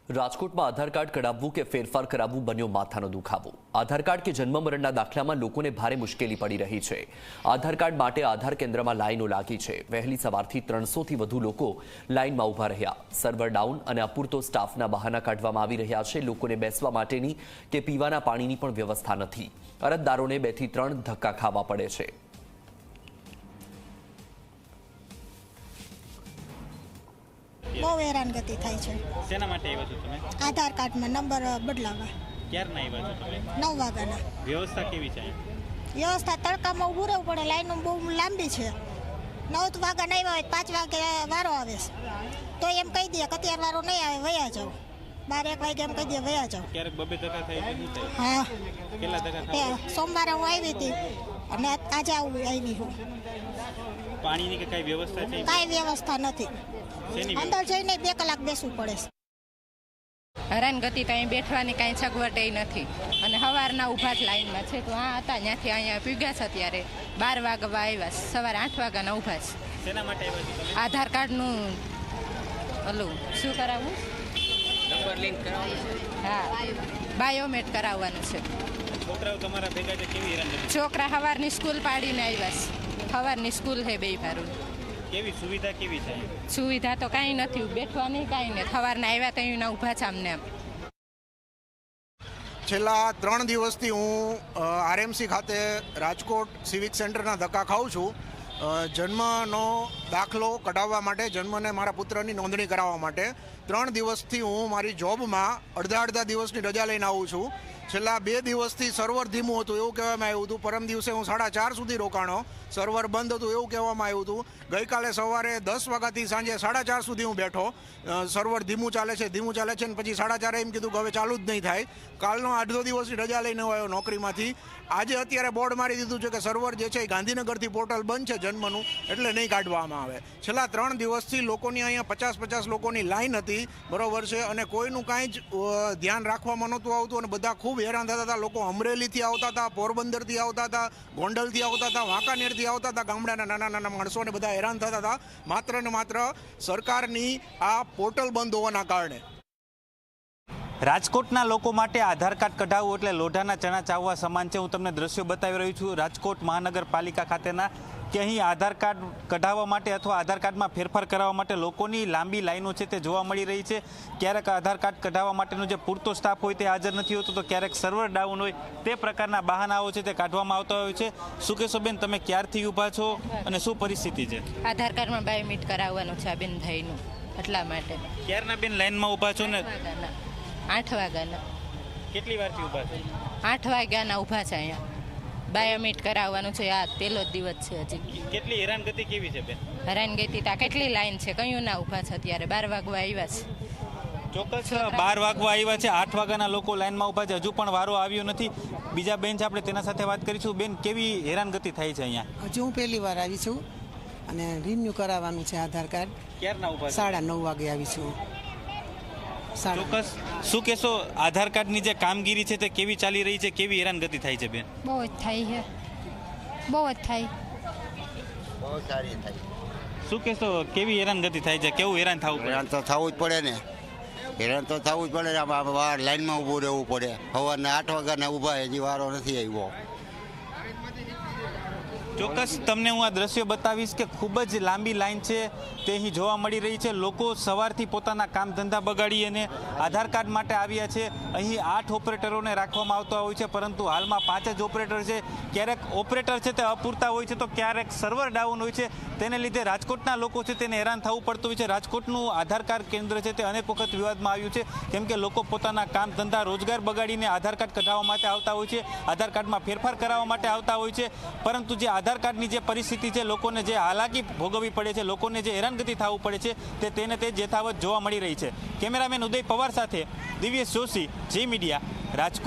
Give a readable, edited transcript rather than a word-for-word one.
રાજકોટમાં આધાર કાર્ડ કઢાવવું કે ફેરફાર કરાવવું બન્યો માથાનો દુખાવો। આધાર કાર્ડ કે જન્મ મરણના દાખલામાં લોકોને ભારે મુશ્કેલી પડી રહી છે। આધાર કાર્ડ માટે આધાર કેન્દ્રમાં લાઈનો લાગી છે। વહેલી સવારથી 300થી વધુ લોકો લાઈનમાં ઊભા રહ્યા। સર્વર ડાઉન અને અપૂરતો સ્ટાફના બહાના કાઢવામાં આવી રહ્યા છે। લોકોને બેસવા માટેની કે પીવાના પાણીની પણ વ્યવસ્થા નથી। અરજદારોને 2 થી 3 ધક્કા ખાવા પડે છે। બહુ હેરાનગતિ થાય છે। શેના માટે આવ્યા છો તમે? આધાર કાર્ડમાં નંબર બદલાવા। ક્યારના આવ્યા છો તમે? 9 વાગ્યાના। વ્યવસ્થા કેવી છે? વ્યવસ્થા તડકામાં ઊભું રહેવું પડે, લાઈનો બહુ લાંબી છે। 9 વાગ્યા નહીં આવે, 5 વાગે વારો આવે તો એમ કહી દે કે અત્યારે વારો નહીં આવે, વયા જાઓ। 12-1 વાગે એમ કહી દે વયા જાઓ। ક્યારેક બબે ધક્કા થાય છે? શું થાય? હા, કેટલા ધક્કા થાય? સોમવારે હું આવી હતી અને આજે આવી હું। પાણીની કે કઈ વ્યવસ્થા છે? કાંઈ વ્યવસ્થા નથી। શેની અંદર જઈને 2 કલાક બેસવું પડે છે। હેરાનગતિ તો અહીં બેઠવાની કાંઈ સગવડ નથી અને સવારના ઊભા જ લાઈનમાં છે તો આ હતા ત્યાંથી અહીંયા પીગ્યા છે। અત્યારે 12 વાગવા આવ્યા, સવારે 8 વાગ્યાના ઊભા છે। શેના માટે આવ્યા છો તમે? આધાર કાર્ડનું ઓલું શું કરાવવું? નંબર લિંક કરાવવું? હા, બાયોમેટ કરાવવાનું છે। છોકરાઓ તમારા ભેગા છે, કેવી હેરાનગતિ? છોકરા સવારની સ્કૂલ પાડીને આવ્યા છે। સવારની સ્કૂલ છે બે ભારું। કેવી સુવિધા કેવી છે? સુવિધા તો કાંઈ નથી, બેઠવાની કાંઈ નહીં। સવારના આવ્યા તો અહીંના ઊભા છે અમને। છેલ્લા 3 દિવસથી હું આરએમસી ખાતે રાજકોટ સિવિક સેન્ટરના ધક્કા ખાઉં છું। જન્મનો દાખલો કઢાવવા માટે, જન્મને મારા પુત્રની નોંધણી કરાવવા માટે 3 દિવસથી હું મારી જોબમાં અડધા દિવસની રજા લઈને આવું છું। છેલ્લા 2 દિવસથી સર્વર ધીમું હતું એવું કહેવામાં આવ્યું હતું। પરમ દિવસે હું 4:30 સુધી રોકાણો, સર્વર બંધ હતું એવું કહેવામાં આવ્યું હતું। ગઈકાલે સવારે 10 વાગ્યાથી સાંજે 4:30 સુધી હું બેઠો, સર્વર ધીમું ચાલે છે ને પછી 4:30 એમ કીધું કે હવે ચાલુ જ નહીં થાય। કાલનો અડધો દિવસની રજા લઈને આવ્યો નોકરીમાંથી। આજે અત્યારે બોર્ડ મારી દીધું છે કે સર્વર જે છે એ ગાંધીનગરથી પોર્ટલ બંધ છે જન્મનું, એટલે નહીં કાઢવામાં આવે। છેલ્લા 3 દિવસથી લોકોની અહીંયા 50 લોકોની લાઈન હતી, બરોબર છે, અને કોઈનું કાંઈ જ ધ્યાન રાખવામાં નહોતું આવતું અને બધા ખૂબ હેરાન થતા હતા। લોકો અમરેલીથી આવતા હતા, પોરબંદરથી આવતા હતા, ગોંડલથી આવતા હતા, વાંકાનેરથી આવતા હતા, ગામડાના નાના માણસો, ને બધા હેરાન થતા હતા માત્ર ને માત્ર સરકારની આ પોર્ટલ બંધ હોવાના કારણે। રાજકોટના લોકો માટે આધાર કાર્ડ કઢાવવું એટલે લોઢાના ચણા ચાવવા સમાન છે। હું તમને દ્રશ્યો બતાવી રહ્યો છું રાજકોટ મહાનગરપાલિકા ખાતેના, કે અહીં આધાર કાર્ડ કઢાવવા માટે અથવા આધાર કાર્ડમાં ફેરફાર કરાવવા માટે લોકોની લાંબી લાઈનો છે તે જોવા મળી રહી છે। ક્યારેક આધાર કાર્ડ કઢાવવા માટેનો જે પૂરતો સ્ટાફ હોય તે હાજર નથી હોતો, તો ક્યારેક સર્વર ડાઉન હોય, તે પ્રકારના બહાનાઓ છે તે કાઢવામાં આવતા હોય છે। શું કહેશો બેન, તમે ક્યારથી ઊભા છો અને શું પરિસ્થિતિ છે? આધાર કાર્ડમાં બાયોમેટ કરાવવાનું છે આ બેન ભાઈનું, એટલા માટે। ક્યારના બેન લાઈનમાં ઊભા છો ને? 8 વાગ્યાના। કેટલી વારથી ઊભા છો? 8 વાગ્યાના ઊભા છે અહીંયા, બાયોમેટ કરાવવાનું છે। આ પહેલો જ દિવસ છે હજી। કેટલી હેરાનગતિ કેવી છે બેન? હેરાનગતિ તો કેટલી લાઈન છે, કયું ના ઊભા છે અત્યારે। 12 વાગવા આવ્યા છે। ચોક્કસ 12 વાગવા આવ્યા છે, 8 વાગ્યાના લોકો લાઈનમાં ઊભા છે, હજુ પણ વારો આવ્યો નથી। બીજા બેન છે, આપણે તેના સાથે વાત કરીશું। બેન, કેવી હેરાનગતિ થાય છે અહીંયા? હજુ હું પહેલી વાર આવી છું અને રિન્યુ કરાવવાનું છે આધાર કાર્ડ। ક્યારના ઊભા? 9:30 વાગે આવી છું। ચોક્કસ શું કહેશો, આધાર કાર્ડની જે કામગીરી છે તે કેવી ચાલી રહી છે, કેવી હેરાનગતિ થાય છે બેન? બહુ જ થાય છે, બહુ જ થાય, બહુ સારી થાય। શું કહેશો, કેવી હેરાનગતિ થાય છે, કેવું હેરાન થવું પડે? હેરાન તો થવું જ પડે ને, હેરાન તો થવું જ પડે। બહાર લાઈનમાં ઊભું રહેવું પડે, સવારના 8 વાગ્યાના ઊભા, હજી વારો નથી આવ્યો। ચોક્કસ તમને હું આ દ્રશ્યો બતાવીશ કે ખૂબ જ લાંબી લાઈન છે તે અહીં જોવા મળી રહી છે। લોકો સવારથી પોતાના કામ ધંધા બગાડી અને આધાર કાર્ડ માટે આવ્યા છે। અહીં 8 ઓપરેટરોને રાખવામાં આવતા હોય છે, પરંતુ હાલમાં 5 જ ઓપરેટર છે। ક્યારેક ઓપરેટર છે તે અપૂરતા હોય છે, તો ક્યારેક સર્વર ડાઉન હોય છે, તેને લીધે રાજકોટના લોકો છે તેને હેરાન થવું પડતું હોય છે। રાજકોટનું આધાર કાર્ડ કેન્દ્ર છે તે અનેક વખત વિવાદમાં આવ્યું છે, કેમ કે લોકો પોતાના કામ ધંધા રોજગાર બગાડીને આધાર કાર્ડ કઢાવવા માટે આવતા હોય છે, આધાર કાર્ડમાં ફેરફાર કરાવવા માટે આવતા હોય છે, પરંતુ જે આધાર કાર્ડની જે પરિસ્થિતિ છે, લોકોને જે હાલાકી ભોગવવી પડે છે, લોકોને જે હેરાનગતિ થવું પડે છે, તેને તે યથાવત જોવા મળી રહી છે। કેમેરામેન ઉદય પવાર સાથે દિવ્યેશ જોશી, જી મીડિયા, રાજકોટ।